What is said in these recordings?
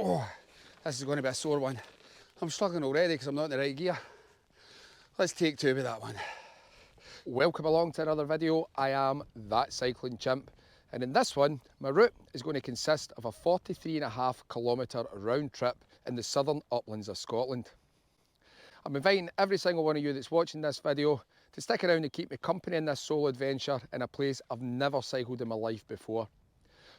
Oh, this is going to be a sore one. I'm struggling already because I'm not in the right gear. Let's take two with that one. Welcome along to another video. I am That Cycling Chimp, and in this one my route is going to consist of a 43.5 km round trip in the southern uplands of Scotland. I'm inviting every single one of you that's watching this video to stick around and keep me company in this solo adventure in a place I've never cycled in my life before.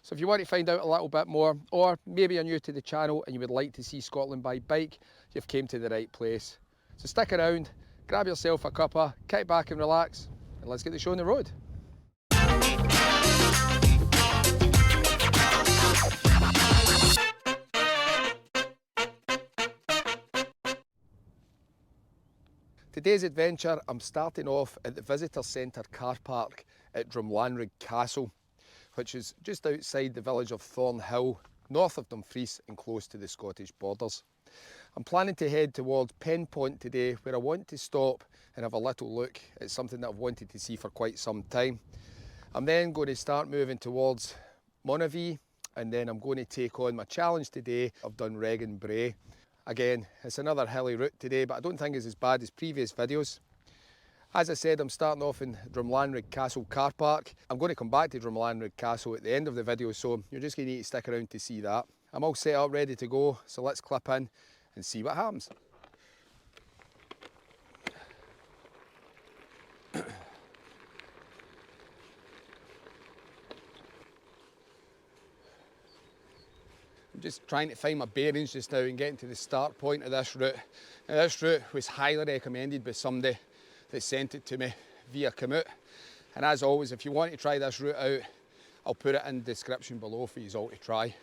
So if you want to find out a little bit more, or maybe you're new to the channel and you would like to see Scotland by bike, you've came to the right place. So stick around, grab yourself a cuppa, kick back and relax, and let's get the show on the road. Today's adventure, I'm starting off at the Visitor Centre car park at Drumlanrig Castle, which is just outside the village of Thornhill, north of Dumfries and close to the Scottish borders. I'm planning to head towards Penpont today, where I want to stop and have a little look at something that I've wanted to see for quite some time. I'm then going to start moving towards Moniaive, and then I'm going to take on my challenge today of Dunreggan Brae. Again, it's another hilly route today, but I don't think it's as bad as previous videos. As I said, I'm starting off in Drumlanrig Castle car park. I'm going to come back to Drumlanrig Castle at the end of the video, so you're just going to need to stick around to see that. I'm all set up, ready to go, so let's clip in and see what happens. I'm just trying to find my bearings just now and getting to the start point of this route. Now, this route was highly recommended by somebody that sent it to me via Komoot. And as always, if you want to try this route out, I'll put it in the description below for you all to try.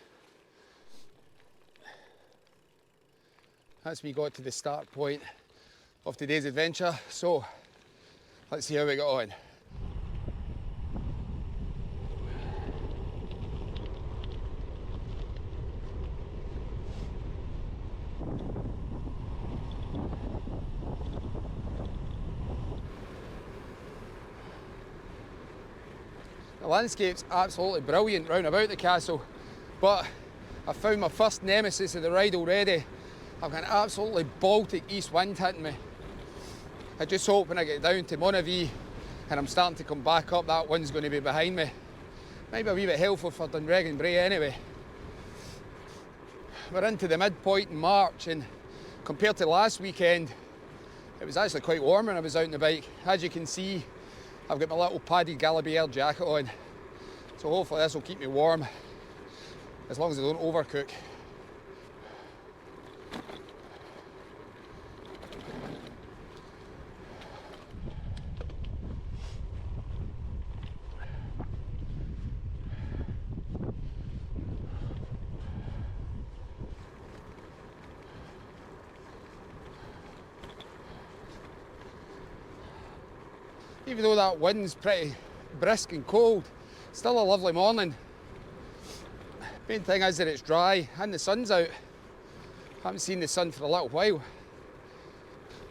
That's me got to the start point of today's adventure, so let's see how we get on. The landscape's absolutely brilliant round about the castle, but I found my first nemesis of the ride already. I've got an absolutely Baltic east wind hitting me. I just hope when I get down to Moniaive and I'm starting to come back up, that wind's going to be behind me. Might be a wee bit helpful for Dunreggan Brae anyway. We're into the midpoint in March, and compared to last weekend, it was actually quite warm when I was out on the bike. As you can see, I've got my little padded Galloway jacket on, so hopefully this will keep me warm, as long as I don't overcook. Even though that wind's pretty brisk and cold, still a lovely morning. Main thing is that it's dry and the sun's out. I haven't seen the sun for a little while.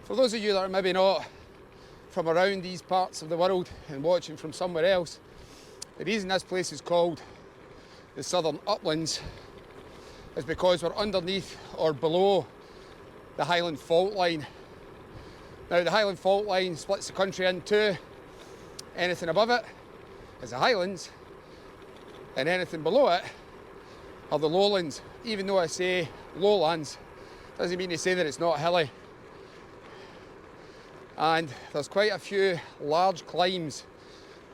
For those of you that are maybe not from around these parts of the world and watching from somewhere else, the reason this place is called the Southern Uplands is because we're underneath or below the Highland Fault Line. Now, the Highland Fault Line splits the country in two. Anything above it is the Highlands, and anything below it are the lowlands. Even though I say lowlands, doesn't mean to say that it's not hilly. And there's quite a few large climbs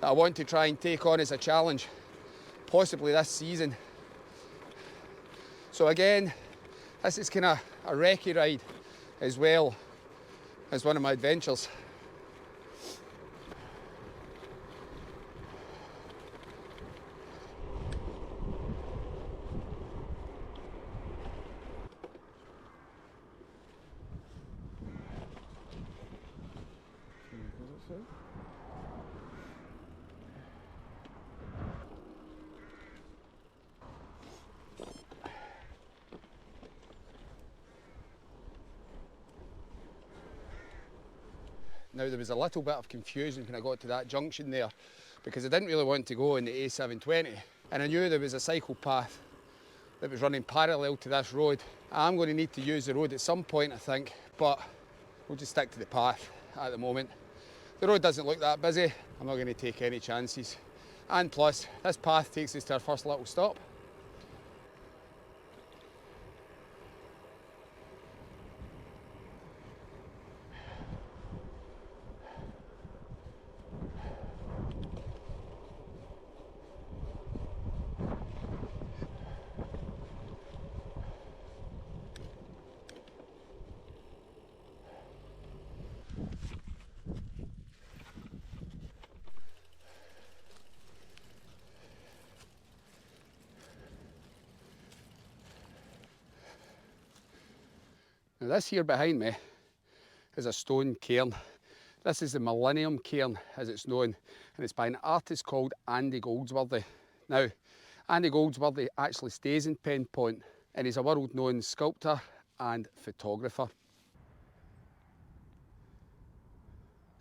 that I want to try and take on as a challenge, possibly this season. So again, this is kind of a recce ride as well as one of my adventures. Now, there was a little bit of confusion when I got to that junction there, because I didn't really want to go in the A720, and I knew there was a cycle path that was running parallel to this road. I'm going to need to use the road at some point, I think, but we'll just stick to the path at the moment. The road doesn't look that busy. I'm not going to take any chances. And plus, this path takes us to our first little stop. Now this here behind me is a stone cairn. This is the Millennium Cairn, as it's known, and it's by an artist called Andy Goldsworthy. Now, Andy Goldsworthy actually stays in Penpont, and he's a world-known sculptor and photographer.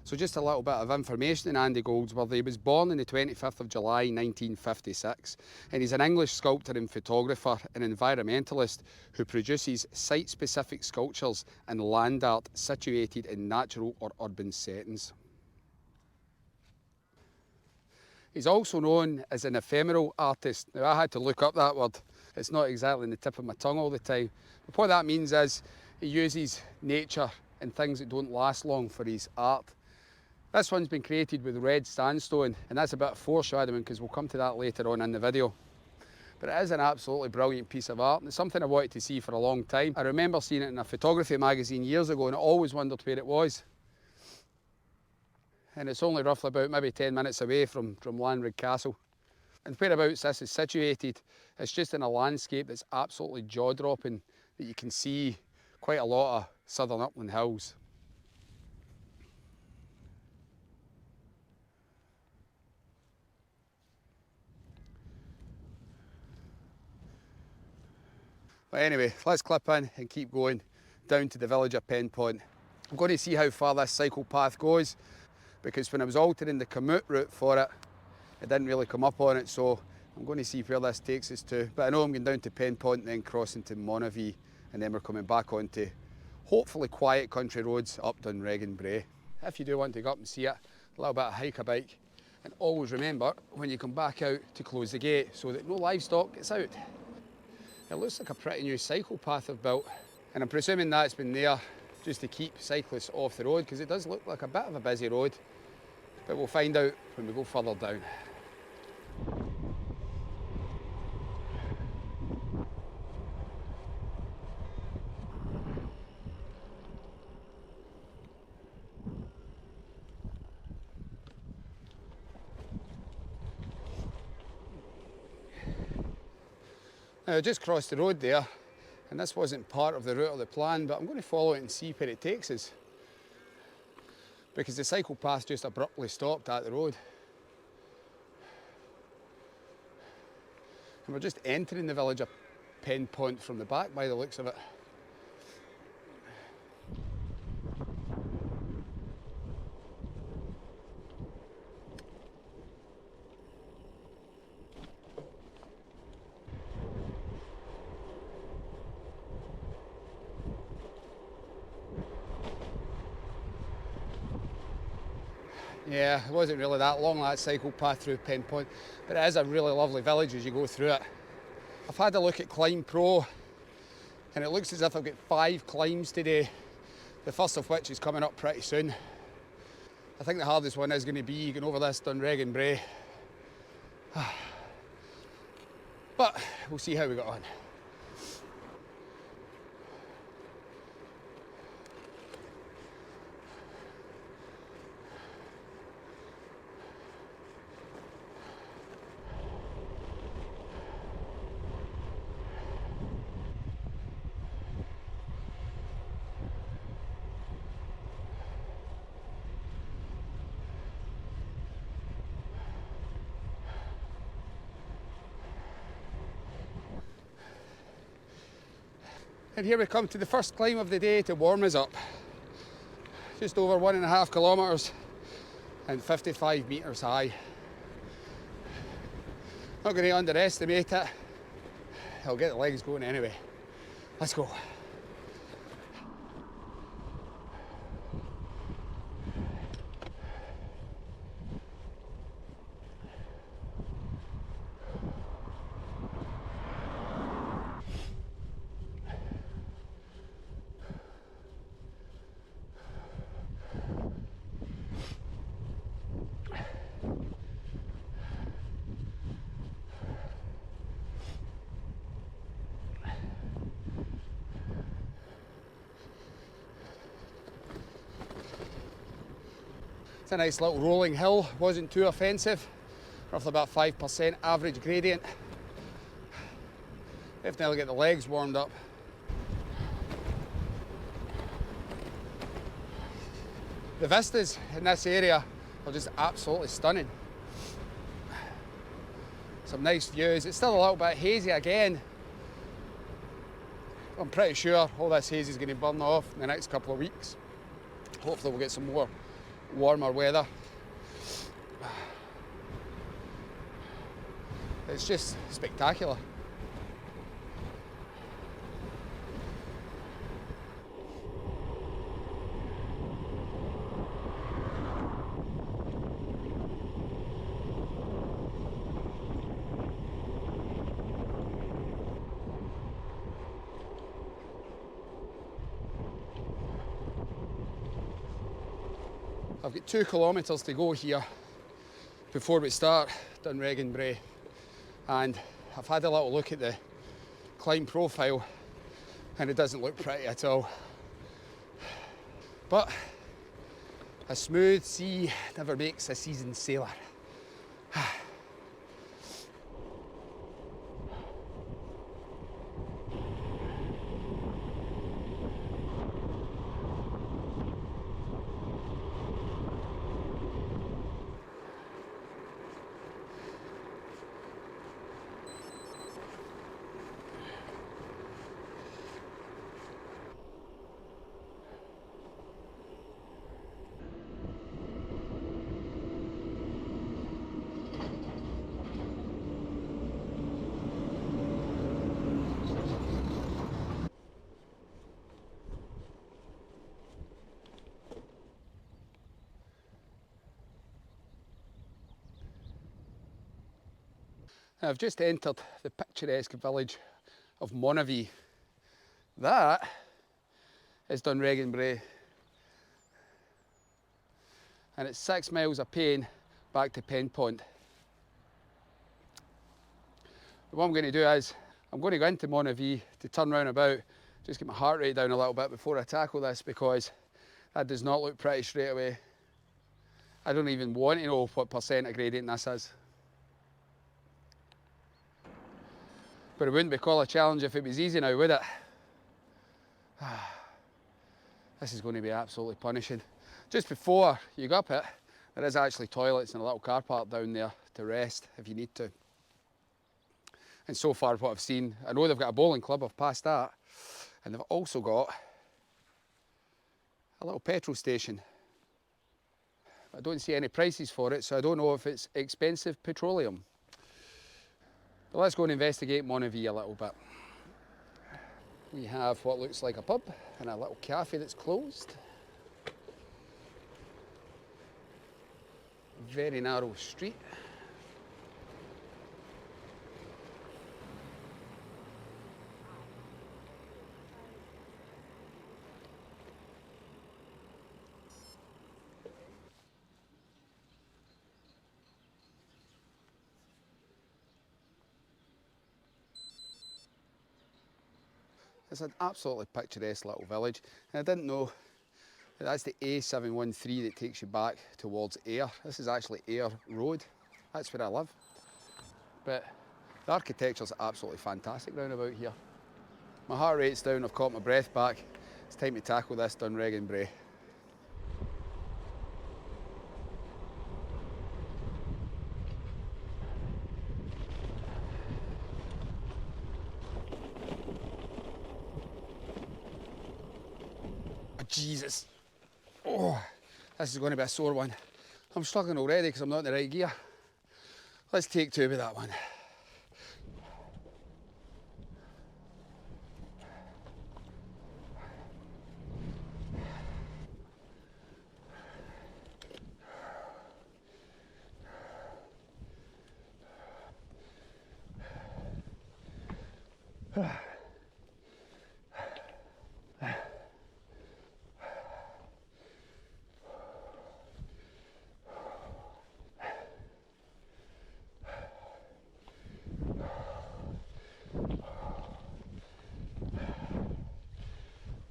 So just a little bit of information on Andy Goldsworthy. He was born on the 25th of July 1956, and he's an English sculptor and photographer and environmentalist who produces site-specific sculptures and land art situated in natural or urban settings. He's also known as an ephemeral artist. Now, I had to look up that word. It's not exactly on the tip of my tongue all the time. But what that means is he uses nature and things that don't last long for his art. This one's been created with red sandstone, and that's a bit of foreshadowing because we'll come to that later on in the video. But it is an absolutely brilliant piece of art, and it's something I wanted to see for a long time. I remember seeing it in a photography magazine years ago, and I always wondered where it was. And it's only roughly about maybe 10 minutes away from Drumlanrig Castle. And whereabouts this is situated, it's just in a landscape that's absolutely jaw-dropping, that you can see quite a lot of southern upland hills. But anyway, let's clip in and keep going down to the village of Penpont. I'm going to see how far this cycle path goes, because when I was altering the commute route for it, it didn't really come up on it, so I'm going to see where this takes us to. But I know I'm going down to Penpont and then crossing to Moniaive, and then we're coming back onto hopefully quiet country roads up Dunreggan Brae. If you do want to go up and see it, a little bit of hike a bike, and always remember when you come back out to close the gate so that no livestock gets out. It looks like a pretty new cycle path I've built, and I'm presuming that's been there just to keep cyclists off the road, because it does look like a bit of a busy road, but we'll find out when we go further down. Now, I just crossed the road there, and this wasn't part of the route of the plan, but I'm going to follow it and see where it takes us, because the cycle path just abruptly stopped at the road. And we're just entering the village of Penpont from the back by the looks of it. Yeah, it wasn't really that long, that cycle path through Penpont, but it is a really lovely village as you go through it. I've had a look at Climb Pro, and it looks as if I've got 5 climbs today, the first of which is coming up pretty soon. I think the hardest one is going to be going over this Dunreggan Brae. But we'll see how we get on. And here we come to the first climb of the day to warm us up. Just over 1.5 kilometres and 55 metres high. Not going to underestimate it. I'll get the legs going anyway. Let's go. It's a nice little rolling hill, wasn't too offensive, roughly about 5% average gradient. Definitely get the legs warmed up. The vistas in this area are just absolutely stunning. Some nice views. It's still a little bit hazy again. I'm pretty sure all this haze is going to burn off in the next couple of weeks. Hopefully we'll get some more warmer weather. It's just spectacular. I've got 2 kilometres to go here before we start Dunreggan Brae, and I've had a little look at the climb profile and it doesn't look pretty at all. But a smooth sea never makes a seasoned sailor. I've just entered the picturesque village of Moniaive. That is Dunreggan Brae, and it's 6 miles a paying back to Penpont. What I'm going to do is I'm going to go into Moniaive to turn round about, just get my heart rate down a little bit before I tackle this, because that does not look pretty straight away. I don't even want to know what percent of gradient this is. But it wouldn't be called a challenge if it was easy now, would it? This is going to be absolutely punishing. Just before you go up it, there is actually toilets and a little car park down there to rest if you need to. And so far what I've seen, I know they've got a bowling club, I've passed that. And they've also got a little petrol station. I don't see any prices for it, so I don't know if it's expensive petroleum. But let's go and investigate Moniaive a little bit. We have what looks like a pub and a little cafe that's closed. Very narrow street. It's an absolutely picturesque little village, and I didn't know that that's the A713 that takes you back towards Ayr. This is actually Ayr Road. That's where I live. But the architecture's absolutely fantastic round about here. My heart rate's down, I've caught my breath back. It's time to tackle this Dunreggan Brae. Jesus. Oh, this is going to be a sore one. I'm struggling already because I'm not in the right gear. Let's take 2 with that one.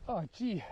Oh, gee.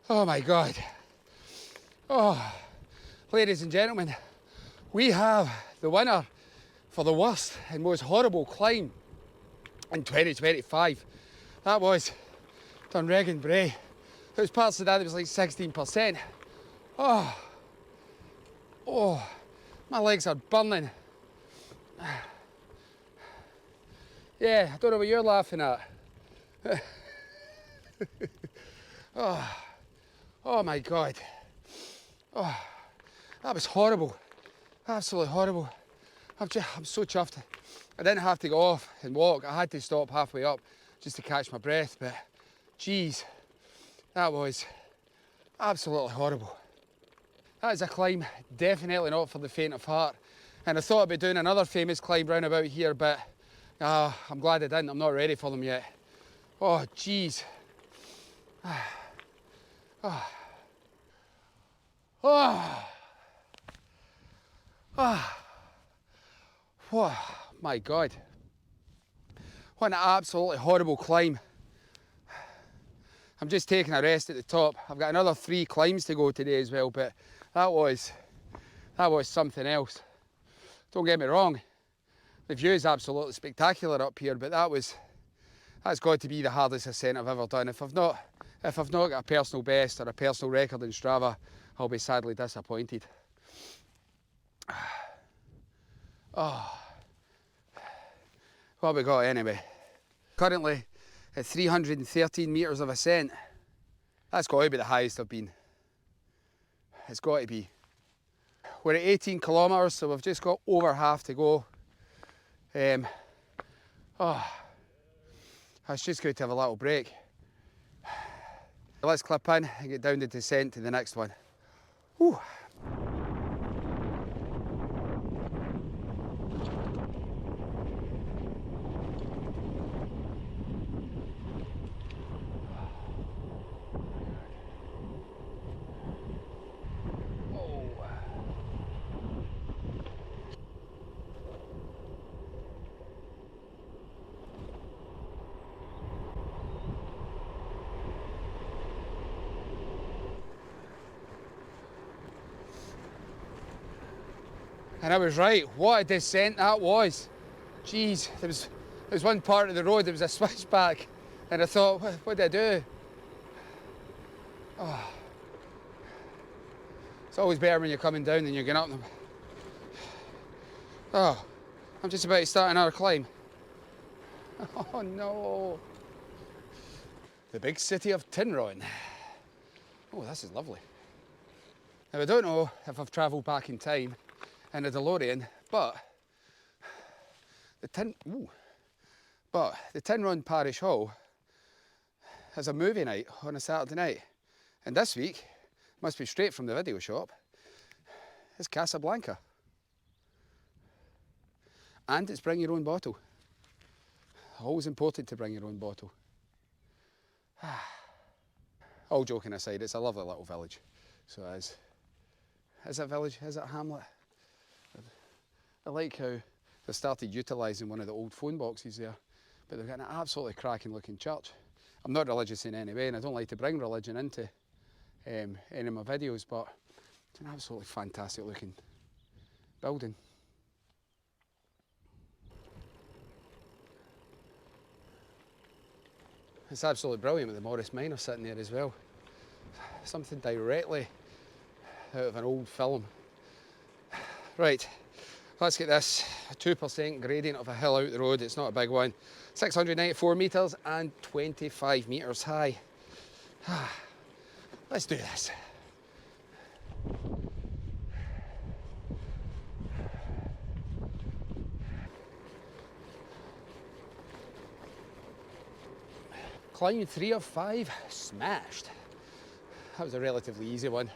Oh my God. Oh, ladies and gentlemen, we have the winner for the worst and most horrible climb in 2025. That was Dunreggan Brae. There was parts of that was like 16%. Oh, my legs are burning. Yeah, I don't know what you're laughing at. Oh my God. Oh, that was horrible. Absolutely horrible. I'm so chuffed. I didn't have to go off and walk. I had to stop halfway up just to catch my breath, but geez, that was absolutely horrible. That is a climb definitely not for the faint of heart. And I thought I'd be doing another famous climb round about here, but I'm glad I didn't. I'm not ready for them yet. Oh, geez. Oh, my God. What an absolutely horrible climb. I'm just taking a rest at the top. I've got another 3 climbs to go today as well, but that was something else. Don't get me wrong, the view is absolutely spectacular up here, but that's got to be the hardest ascent I've ever done. If I've not got a personal best or a personal record in Strava, I'll be sadly disappointed. Oh, what have we got anyway? Currently at 313 metres of ascent. That's got to be the highest I've been. It's got to be. We're at 18 kilometres, so we've just got over half to go. It's just good to have a little break. Let's clip in and get down the descent to the next one. Whew. And I was right, what a descent that was. Jeez, there was one part of the road, there was a switchback, and I thought, what did I do? Oh. It's always better when you're coming down than you're going up them. Oh, I'm just about to start another climb. Oh no. The big city of Tinron. Oh, this is lovely. Now I don't know if I've travelled back in time in a DeLorean, but the Tinron Parish Hall has a movie night on a Saturday night. And this week, must be straight from the video shop, it's Casablanca. And it's bring your own bottle. Always important to bring your own bottle. All joking aside, it's a lovely little village. So it is. Is it a village? Is it a hamlet? I like how they started utilising one of the old phone boxes there, but they've got an absolutely cracking looking church. I'm not religious in any way, and I don't like to bring religion into any of my videos, but it's an absolutely fantastic looking building. It's absolutely brilliant with the Morris Minor sitting there as well. Something directly out of an old film. Right, Let's get this 2% gradient of a hill out the road. It's not a big one. 694 metres and 25 metres high. Let's do this. Climb 3 of 5, smashed. That was a relatively easy one.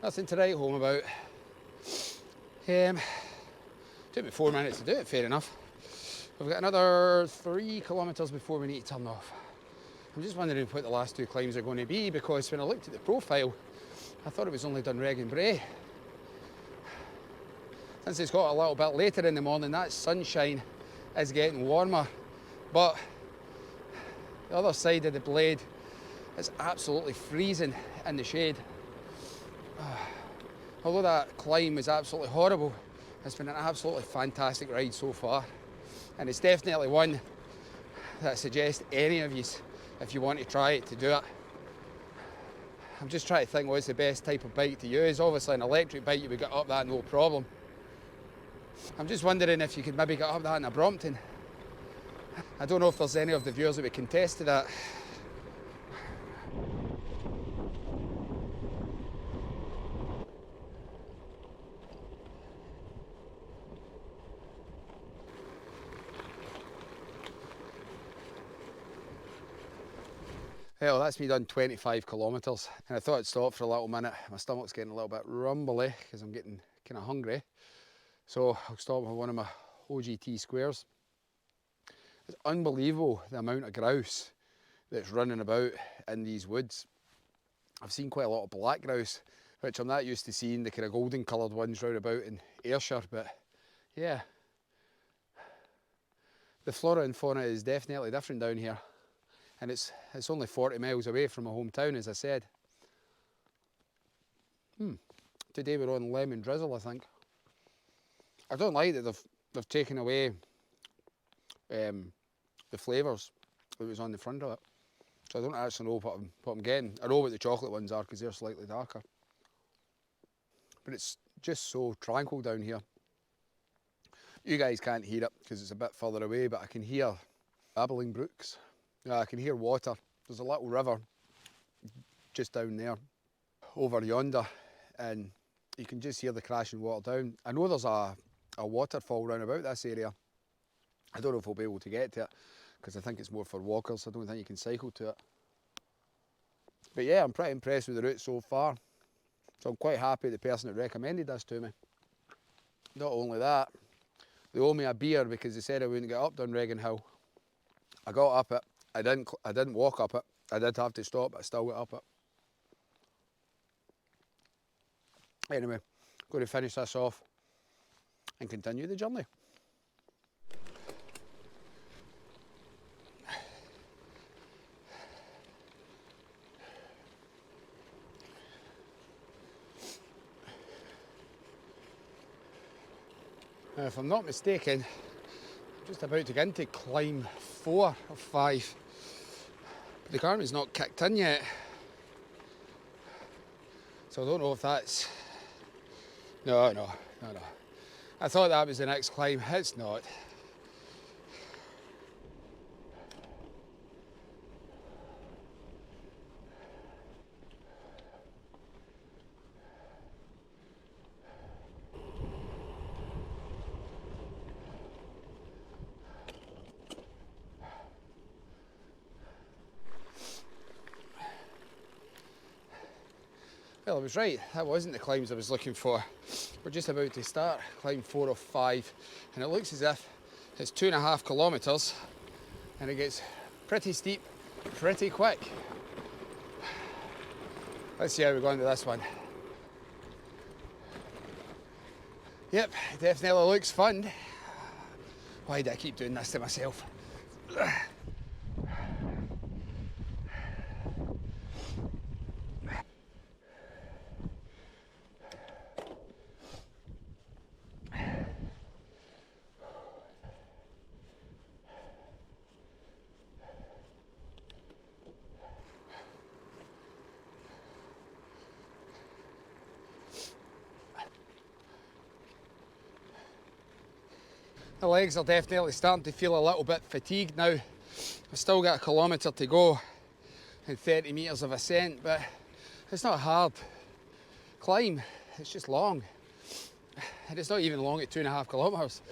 Nothing to write home about. Took me 4 minutes to do it, fair enough. We've got another 3 kilometres before we need to turn off. I'm just wondering what the last 2 climbs are going to be, because when I looked at the profile, I thought it was only Dunreggan Brae. Since it's got a little bit later in the morning, that sunshine is getting warmer, but the other side of the blade is absolutely freezing in the shade. Although that climb was absolutely horrible, it's been an absolutely fantastic ride so far. And it's definitely one that I suggest any of you, if you want to try it, to do it. I'm just trying to think what's the best type of bike to use. Obviously an electric bike you would get up that no problem. I'm just wondering if you could maybe get up that in a Brompton. I don't know if there's any of the viewers that would contest to that. Well, that's me done 25 kilometres, and I thought I'd stop for a little minute. My stomach's getting a little bit rumbly because I'm getting kind of hungry. So I'll stop with one of my OGT squares. It's unbelievable the amount of grouse that's running about in these woods. I've seen quite a lot of black grouse, which I'm not used to seeing, the kind of golden coloured ones round about in Ayrshire, but yeah. The flora and fauna is definitely different down here. And it's only 40 miles away from my hometown, as I said. Today we're on lemon drizzle, I think. I don't like that they've taken away the flavours that was on the front of it. So I don't actually know what I'm getting. I know what the chocolate ones are because they're slightly darker. But it's just so tranquil down here. You guys can't hear it because it's a bit further away, but I can hear babbling brooks. I can hear water. There's a little river just down there, over yonder, and you can just hear the crashing water down. I know there's a waterfall round about this area. I don't know if we'll be able to get to it, because I think it's more for walkers. I don't think you can cycle to it. But yeah, I'm pretty impressed with the route so far. So I'm quite happy the person that recommended this to me. Not only that, they owe me a beer because they said I wouldn't get up Dunreggan Hill. I got up it. I didn't walk up it. I did have to stop, but I still got up it. Anyway, going to finish this off and continue the journey. Now, if I'm not mistaken, I'm just about to get into climb 4 of 5. But the Garmin's not kicked in yet. So I don't know if that's... No. I thought that was the next climb. It's not. Well, I was right, that wasn't the climbs I was looking for. We're just about to start climb 4 of 5, and it looks as if it's 2.5 kilometres and it gets pretty steep pretty quick. Let's see how we go into this one. Yep, it definitely looks fun. Why do I keep doing this to myself? The legs are definitely starting to feel a little bit fatigued now. I've still got a kilometre to go and 30 metres of ascent, but it's not a hard climb, it's just long. And it's not even long at 2.5 kilometres.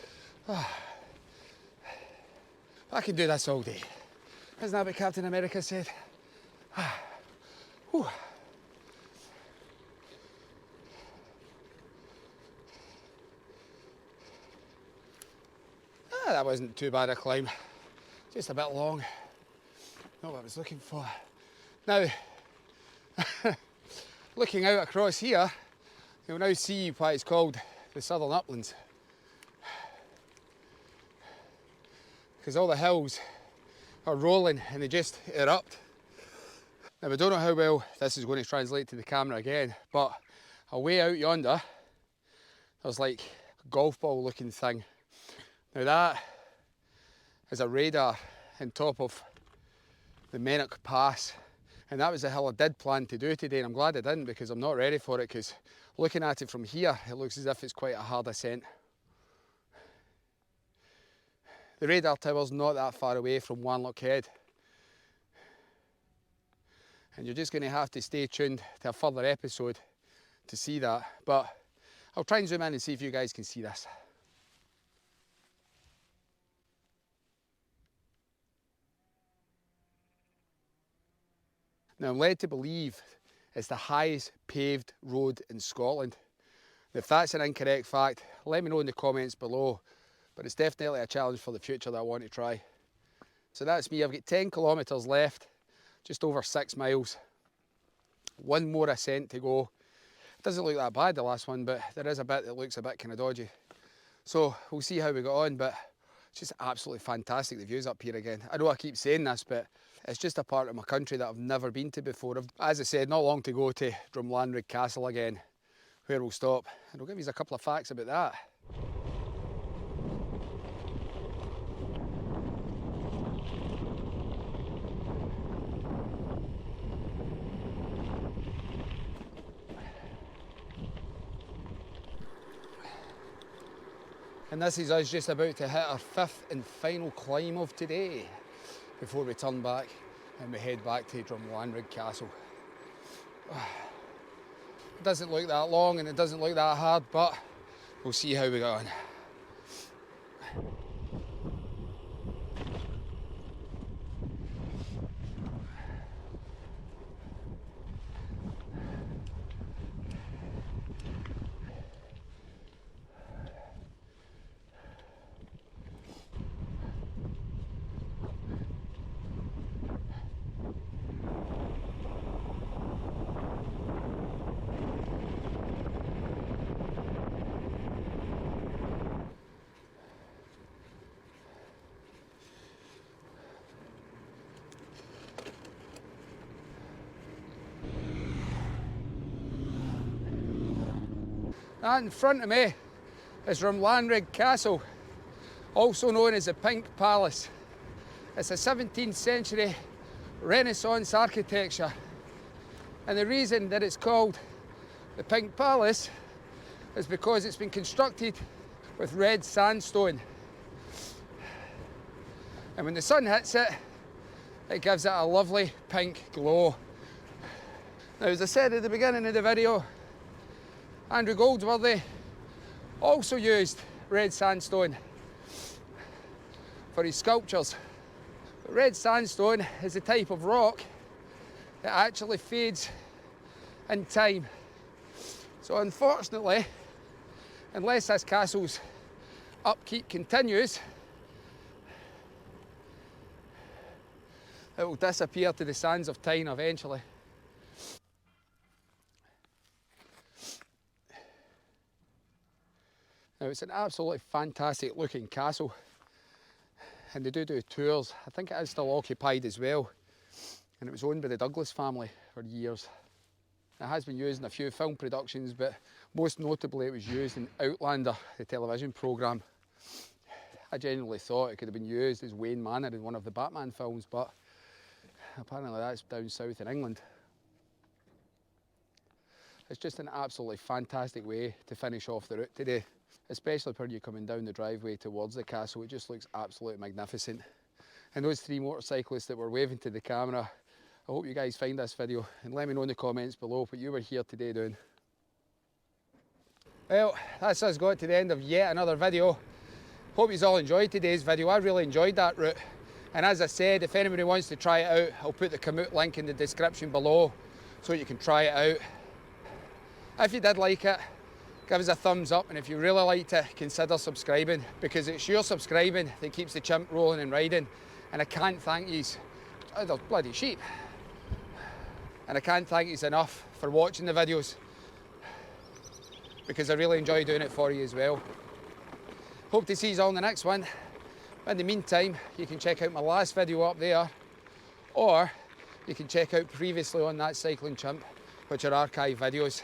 I can do this all day. Isn't that what Captain America said? Whew. That wasn't too bad a climb. Just a bit long. Not what I was looking for. Now, looking out across here, you'll now see why it's called the Southern Uplands. Because all the hills are rolling and they just erupt. Now, I don't know how well this is going to translate to the camera again, but away out yonder, there's like a golf ball looking thing. Now that is a radar on top of the Menock Pass, and that was the hill I did plan to do today, and I'm glad I didn't because I'm not ready for it, because looking at it from here, it looks as if it's quite a hard ascent. The radar tower's not that far away from Wanlock Head, and you're just going to have to stay tuned to a further episode to see that, but I'll try and zoom in and see if you guys can see this. Now, I'm led to believe it's the highest paved road in Scotland. If that's an incorrect fact, let me know in the comments below, but it's definitely a challenge for the future that I want to try. So that's me. I've got 10 kilometres left, just over 6 miles. One more ascent to go. It doesn't look that bad, the last one, but there is a bit that looks a bit kind of dodgy. So we'll see how we got on, but it's just absolutely fantastic, the views up here again. I know I keep saying this, but it's just a part of my country that I've never been to before. As I said, not long to go to Drumlanrig Castle again, where we'll stop, and I'll give you a couple of facts about that. And this is us just about to hit our 5th and final climb of today before we turn back and we head back to Drumlanrig Castle. It doesn't look that long and it doesn't look that hard, but we'll see how we go on. And in front of me is Drumlanrig Castle, also known as the Pink Palace. It's a 17th century Renaissance architecture, and the reason that it's called the Pink Palace is because it's been constructed with red sandstone, and when the sun hits it, it gives it a lovely pink glow. Now, as I said at the beginning of the video, Andrew Goldsworthy also used red sandstone for his sculptures. But red sandstone is a type of rock that actually fades in time. So unfortunately, unless this castle's upkeep continues, it will disappear to the sands of time eventually. Now, it's an absolutely fantastic looking castle, and they do tours. I think it is still occupied as well, and it was owned by the Douglas family for years. It has been used in a few film productions, but most notably it was used in Outlander, the television programme. I genuinely thought it could have been used as Wayne Manor in one of the Batman films, but apparently that's down south in England. It's just an absolutely fantastic way to finish off the route today. especially when you're coming down the driveway towards the castle. It just looks absolutely magnificent. And those three motorcyclists that were waving to the camera, I hope you guys find this video and let me know in the comments below what you were here today doing. Well, that's us got to the end of yet another video. Hope you all enjoyed today's video. I really enjoyed that route. And as I said, if anybody wants to try it out, I'll put the commute link in the description below so you can try it out. If you did like it, give us a thumbs up, and if you really liked it, consider subscribing, because it's your subscribing that keeps the chimp rolling and riding. And I can't thank yous. Oh, there's bloody sheep. And I can't thank yous enough for watching the videos, because I really enjoy doing it for you as well. Hope to see you all in the next one. In the meantime, you can check out my last video up there, or you can check out previously on That Cycling Chimp, which are archive videos.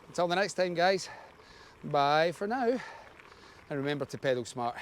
Until the next time, guys, bye for now, and remember to pedal smart.